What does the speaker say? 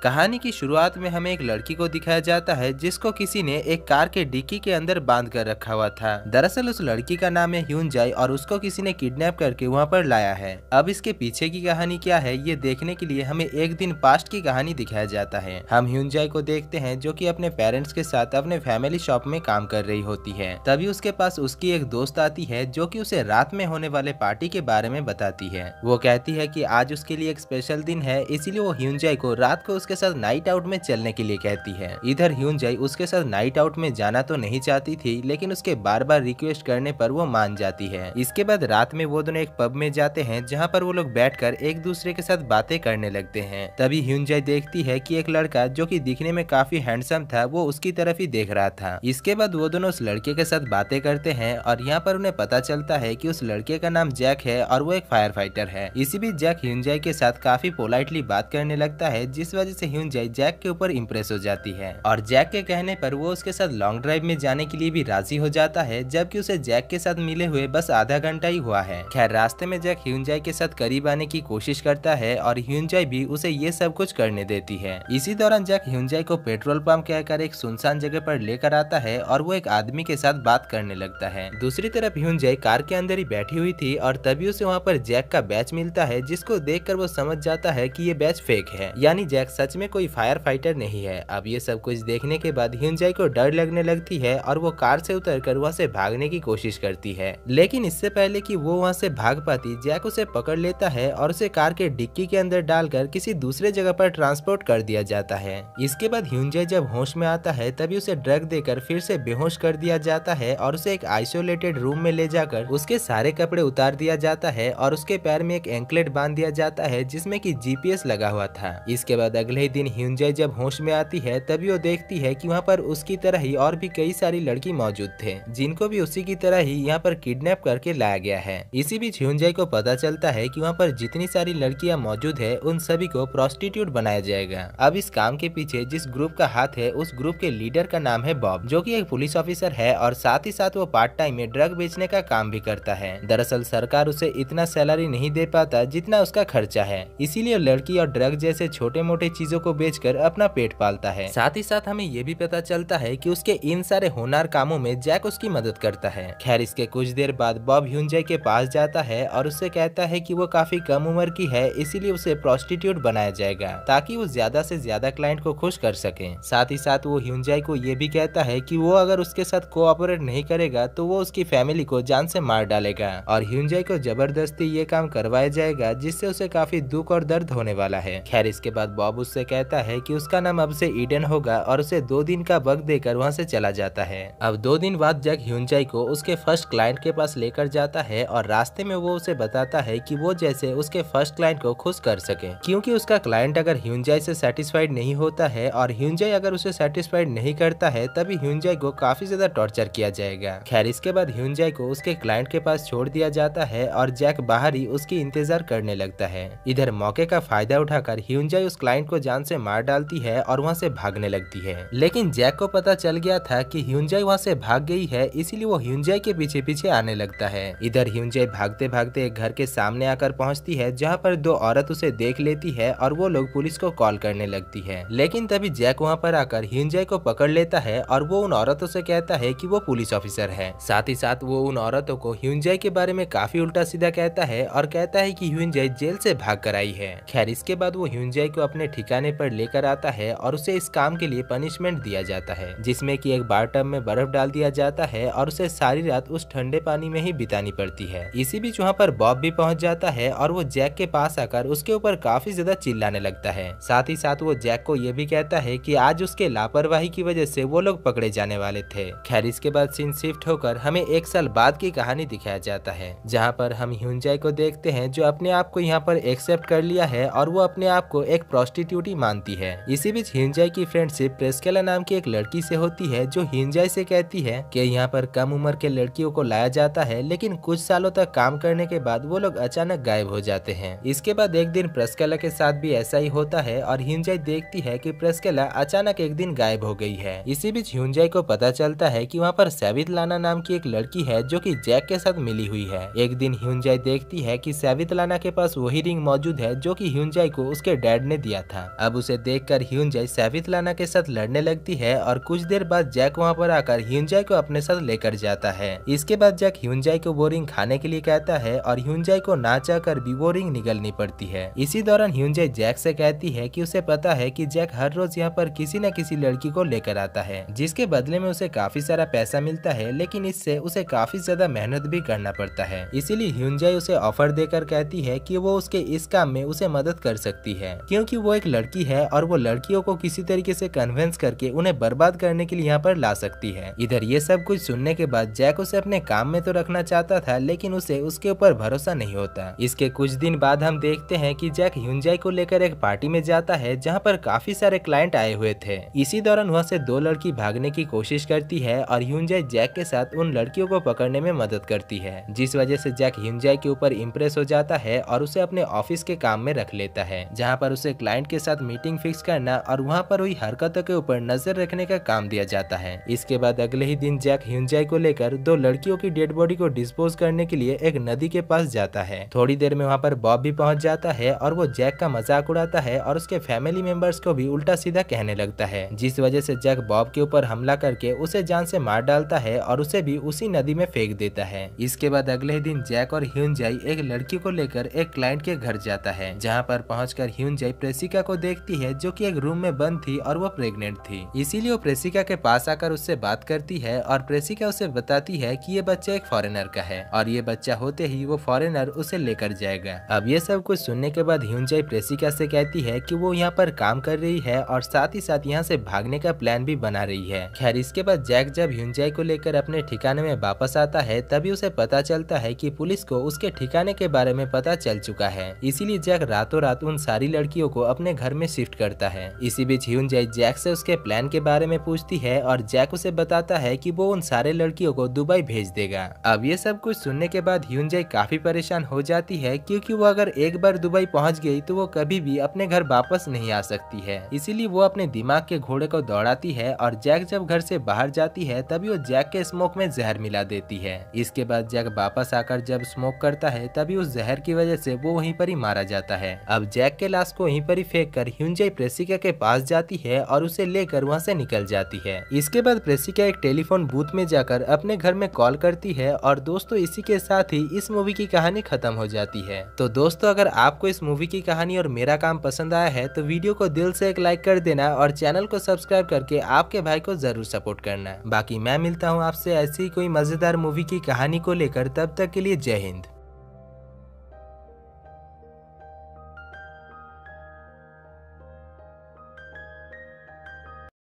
कहानी की शुरुआत में हमें एक लड़की को दिखाया जाता है जिसको किसी ने एक कार के डिक्की के अंदर बांध कर रखा हुआ था। दरअसल उस लड़की का नाम है ह्यूनजाई और उसको किसी ने किडनैप करके वहाँ पर लाया है। अब इसके पीछे की कहानी क्या है ये देखने के लिए हमें एक दिन पास्ट की कहानी दिखाया जाता है। हम ह्यूनजाई को देखते हैं जो कि अपने पेरेंट्स के साथ अपने फैमिली शॉप में काम कर रही होती है। तभी उसके पास उसकी एक दोस्त आती है जो कि उसे रात में होने वाले पार्टी के बारे में बताती है। वो कहती है कि आज उसके लिए एक स्पेशल दिन है, इसीलिए वो ह्यूनजाई को रात को उसके साथ नाइट आउट में चलने के लिए कहती है। इधर ह्यूनजाई उसके साथ नाइट आउट में जाना तो नहीं चाहती थी, लेकिन उसके बार बार रिक्वेस्ट करने पर वो मान जाती है। इसके बाद रात में वो दोनों एक पब में जाते हैं जहाँ पर वो लोग बैठकर एक दूसरे के साथ बातें करने लगते हैं। तभी ह्यूनजाई देखती है कि एक लड़का जो कि दिखने में काफी हैंडसम था वो उसकी तरफ ही देख रहा था। इसके बाद वो दोनों उस लड़के के साथ बातें करते हैं और यहाँ पर उन्हें पता चलता है कि उस लड़के का नाम जैक है और वो एक फायर फाइटर है। इसी बीच जैक ह्यूनजाई के साथ काफी पोलाइटली बात करने लगता है, जिस वजह से ह्यूनजाई जैक के ऊपर इम्प्रेस हो जाती है और जैक के कहने पर वो उसके साथ लॉन्ग ड्राइव में जाने के लिए भी राजी हो जाता है, जबकि उसे जैक के साथ मिले हुए बस आधा घंटा ही हुआ है। खैर रास्ते में जैक ह्यूनजाई के साथ करीब आने की कोशिश करता है और ह्यूनजाई भी उसे ये सब कुछ करने देती है। इसी दौरान जैक ह्यूनजाई को पेट्रोल पंप कहकर एक सुनसान जगह पर लेकर आता है और वो एक आदमी के साथ बात करने लगता है। दूसरी तरफ ह्यूनजाई कार के अंदर ही बैठी हुई थी और तभी उसे वहाँ पर जैक का बैच मिलता है, जिसको देखकर वो समझ जाता है कि ये बैच फेक है, यानी जैक सच में कोई फायर फाइटर नहीं है। अब ये सब कुछ देखने के बाद ह्यूनजाई को डर लगने लगती है और वो कार से उतरकर वहाँ से भागने की कोशिश करती है, लेकिन इससे पहले कि वो वहाँ से भाग पाती जैक उसे पकड़ लेता है और उसे कार के डिक्की के अंदर डालकर किसी दूसरे जगह पर ट्रांसपोर्ट कर दिया जाता है। इसके बाद ह्यूनजाई जब होश में आता है तभी उसे ड्रग देकर फिर से बेहोश कर दिया जाता है और उसे एक आइसोलेटेड रूम में ले जाकर उसके सारे कपड़े उतार दिया जाता है और उसके पैर में एक एंकलेट बांध दिया जाता है जिसमें कि जीपीएस लगा हुआ था। इसके बाद अगले ही दिन ह्यूनजाई जब होश में आती है तभी वो देखती है कि वहाँ पर उसकी तरह ही और भी कई सारी लड़की मौजूद थे, जिनको भी उसी की तरह ही यहाँ पर किडनैप करके लाया गया है। इसी बीच ह्यूनजाई को पता चलता है कि वहाँ पर जितनी सारी लड़कियाँ मौजूद है उन सभी को प्रोस्टिट्यूट बनाया जाएगा। अब इस काम के पीछे जिस ग्रुप का हाथ है उस ग्रुप के लीडर का नाम है बॉब, जो कि एक पुलिस ऑफिसर है और साथ ही साथ वो पार्ट टाइम में ड्रग बेचने का काम भी करता है। दरअसल सरकार उसे इतना सैलरी नहीं दे पाता जितना उसका खर्चा है, इसीलिए लड़की और ड्रग जैसे छोटे मोटे चीजों को बेचकर अपना पेट पालता है। साथ ही साथ हमें ये भी पता चलता है कि उसके इन सारे होनहार कामों में जैक उसकी मदद करता है। खैर इसके कुछ देर बाद बॉब ह्यूनजाई के पास जाता है और उससे कहता है कि वो काफी कम उम्र की है, इसीलिए उसे प्रोस्टिट्यूट बनाया जाएगा ताकि वो ज्यादा से ज्यादा क्लाइंट को खुश कर सके। साथ ही साथ वो ह्यूनजाई को ये भी कहता है कि वो अगर उसके साथ कोऑपरेट नहीं करेगा तो वो उसकी फैमिली को जान से मार डालेगा और ह्यूनजाई को जबरदस्ती ये काम करवाया जाएगा, जिससे उसे काफी दुख और दर्द होने वाला है। खैर इसके बाद बॉब उससे कहता है कि उसका नाम अब से ईडन होगा और उसे 2 दिन का वक्त देकर वहाँ से चला जाता है। अब 2 दिन बाद जैक ह्यूनजाई को उसके फर्स्ट क्लाइंट के पास लेकर जाता है और रास्ते में वो उसे बताता है कि वो जैसे उसके फर्स्ट क्लाइंट को खुश कर सके, क्योंकि उसका क्लाइंट अगर ह्यूनजाई से सेटिस्फाइड नहीं होता है और ह्यूनजाई अगर उसे सेटिस्फाइड नहीं करता है तभी ह्यूनजाई को काफी ज्यादा टॉर्चर किया जाएगा। खैर इसके बाद ह्यूनजाई को उसके क्लाइंट के पास छोड़ दिया जाता है और जैक बाहर ही उसकी इंतजार करने लगता है। इधर मौके का फायदा उठाकर ह्यूनजाई उस क्लाइंट को जान से मार डालती है और वहाँ से भागने लगती है, लेकिन जैक को पता चल गया था कि ह्यूनजाई वहाँ से भाग गई है, इसीलिए वो ह्यूनजाई के पीछे पीछे आने लगता है। इधर ह्यूनजाई भागते भागते एक घर के सामने आकर पहुँचती है जहाँ पर 2 औरत उसे देख लेती है और वो लोग पुलिस को कॉल करने लगती है, लेकिन तभी जैक वहाँ पर आकर ह्यूनजाई को पकड़ लेता है और वो उन औरतों से कहता है कि वो पुलिस ऑफिसर है। साथ ही साथ वो उन औरतों को ह्यूनजाई के बारे में काफी उल्टा सीधा कहता है और कहता है कि ह्यूनजाई जेल से भाग कर आई है। खैर इसके बाद वो ह्यूनजाई को अपने ठिकाने पर लेकर आता है और उसे इस काम के लिए पनिशमेंट दिया जाता है, जिसमें कि एक बार टब में बर्फ डाल दिया जाता है और उसे सारी रात उस ठंडे पानी में ही बितानी पड़ती है। इसी बीच वहाँ पर बॉब भी पहुँच जाता है और वो जैक के पास आकर उसके ऊपर काफी ज्यादा चिल्लाने लगता है। साथ ही साथ वो जैक को ये भी कहता है कि आज उसके लापरवाही की वजह से वो लोग पकड़े जाने वाले थे। खैर इसके बाद सीन शिफ्ट होकर हमें 1 साल बाद की कहानी दिखाया जाता है, जहाँ पर हम ह्यूनजाई को देखते हैं जो अपने आप को यहाँ पर एक्सेप्ट कर लिया है और वो अपने आप को एक प्रोस्टिट्यूट ही मानती है। इसी बीच ह्यूनजाई की फ्रेंडशिप प्रेस्केला नाम की एक लड़की से होती है जो ह्यूनजाई से कहती है कि यहाँ पर कम उम्र के लड़कियों को लाया जाता है, लेकिन कुछ सालों तक काम करने के बाद वो लोग अचानक गायब हो जाते हैं। इसके बाद एक दिन प्रेस्केला के साथ भी ऐसा ही होता है और ह्यूनजाई देखती है कि प्रेस्केला अचानक एक दिन गायब हो गई है। इसी बीच ह्यूनजाई को पता चलता है कि वहाँ पर सवितलाना नाम की एक लड़की है जो कि जैक के साथ मिली हुई है। एक दिन ह्यूनजाई देखती है कि सवितलाना के पास वही रिंग मौजूद है जो कि ह्यूनजाई को उसके डैड ने दिया था। अब उसे देखकर ह्यूनजाई सवितलाना के साथ लड़ने लगती है और कुछ देर बाद जैक वहाँ पर आकर ह्यूनजाई को अपने साथ लेकर जाता है। इसके बाद जैक ह्यूनजाई को वो रिंग खाने के लिए कहता है और ह्यूनजाई को ना चाहकर भी वो रिंग निगलनी पड़ती है। इसी दौरान ह्यूनजाई जैक से कहती है कि उसे पता है कि जैक हर रोज यहाँ पर किसी न किसी लड़की को लेकर आता है, जिसके बदले में उसे काफी सारा पैसा मिलता है, लेकिन इससे उसे काफी ज्यादा मेहनत भी करना पड़ता है। इसीलिए ह्यूनजाई उसे ऑफर देकर कहती है कि वो उसके इस काम में उसे मदद कर सकती है, क्योंकि वो एक लड़की है और वो लड़कियों को किसी तरीके से कन्विंस करके उन्हें बर्बाद करने के लिए यहाँ पर ला सकती है। इधर ये सब कुछ सुनने के बाद जैक उसे अपने काम में तो रखना चाहता था, लेकिन उसे उसके ऊपर भरोसा नहीं होता। इसके कुछ दिन बाद हम देखते हैं कि जैक ह्यूनजाई को लेकर एक पार्टी में जाता है जहाँ पर काफी सारे क्लाइंट आए हुए थे। इसी दौरान वहाँ से दो लड़की भागने की कोशिश करती है और ह्यूनजाई जैक के साथ उन लड़कियों को पकड़ने में मदद करती है, जिस वजह से जैक ह्यूनजाई के ऊपर इम्प्रेस हो जाता है और उसे अपने ऑफिस के काम में रख लेता है, जहाँ पर उसे क्लाइंट के साथ मीटिंग फिक्स करना और वहाँ पर हुई हरकतों के ऊपर नजर रखने का काम दिया जाता है। इसके बाद अगले ही दिन जैक ह्यूनजाई को लेकर दो लड़कियों की डेड बॉडी को डिस्पोज करने के लिए एक नदी के पास जाता है। थोड़ी देर में वहाँ पर बॉब भी पहुँच जाता है और वो जैक का मजाक उड़ाता है और उसके फैमिली मेंबर्स को भी उल्टा सीधा कहने लगता है, जिस वजह से जैक बॉब के ऊपर हमला करके उसे जान से मार डालता है और उसे भी उसी नदी में फेंक देता है। इसके बाद अगले ही दिन जैक और ह्यूनजाई एक लड़की को लेकर एक क्लाइंट के घर जाता है, जहाँ पर पहुंचकर ह्यूनजाई प्रेसिका को देखती है जो कि एक रूम में बंद थी और वो प्रेग्नेंट थी। इसीलिए वो प्रेसिका के पास आकर उससे बात करती है और प्रेसिका उसे बताती है कि ये बच्चा एक फॉरेनर का है और ये बच्चा होते ही वो फॉरेनर उसे लेकर जाएगा। अब ये सब कुछ सुनने के बाद ह्यूनजाई प्रेसिका से कहती है कि वो यहाँ पर काम कर रही है और साथ ही साथ यहाँ से भागने का प्लान भी बना रही है। खैर इसके बाद जैक जब ह्यूनजाई को लेकर अपने ठिकाने में वापस आता है तभी उसे पता चलता है कि पुलिस को उसके ठिकाने के बारे में पता चल चुका है। इसीलिए जैक रातों रात उन सारी लड़कियों को अपने घर में शिफ्ट करता है। इसी बीच ह्यूनजाई जैक से उसके प्लान के बारे में पूछती है और जैक उसे बताता है कि वो उन सारे लड़कियों को दुबई भेज देगा। अब ये सब कुछ सुनने के बाद ह्यूनजाई काफी परेशान हो जाती है, क्योंकि वो अगर एक बार दुबई पहुंच गई तो वो कभी भी अपने घर वापस नहीं आ सकती है। इसीलिए वो अपने दिमाग के घोड़े को दौड़ाती है और जैक जब घर से बाहर जाती है तभी वो जैक के स्मोक में जहर मिला देती है। इसके बाद जैक वापस आकर जब स्मोक करता है तभी उस जहर की वजह से वो वहीं पर ही मारा जाता है। अब जैक के लाश को वहीं पर ही फेंक कर ह्यूनजाई प्रेसिका के पास जाती है और उसे लेकर वहाँ से निकल जाती है। इसके बाद प्रेसिका एक टेलीफोन बूथ में जाकर अपने घर में कॉल करती है और दोस्तों इसी के साथ ही इस मूवी की कहानी खत्म हो जाती है। तो दोस्तों अगर आपको इस मूवी की कहानी और मेरा काम पसंद आया है तो वीडियो को दिल से एक लाइक कर देना और चैनल को सब्सक्राइब करके आपके भाई को जरूर सपोर्ट करना। बाकी मैं मिलता हूँ आपसे ऐसी कोई मजेदार मूवी की कहानी को लेकर, तब तक के लिए जय हिंद।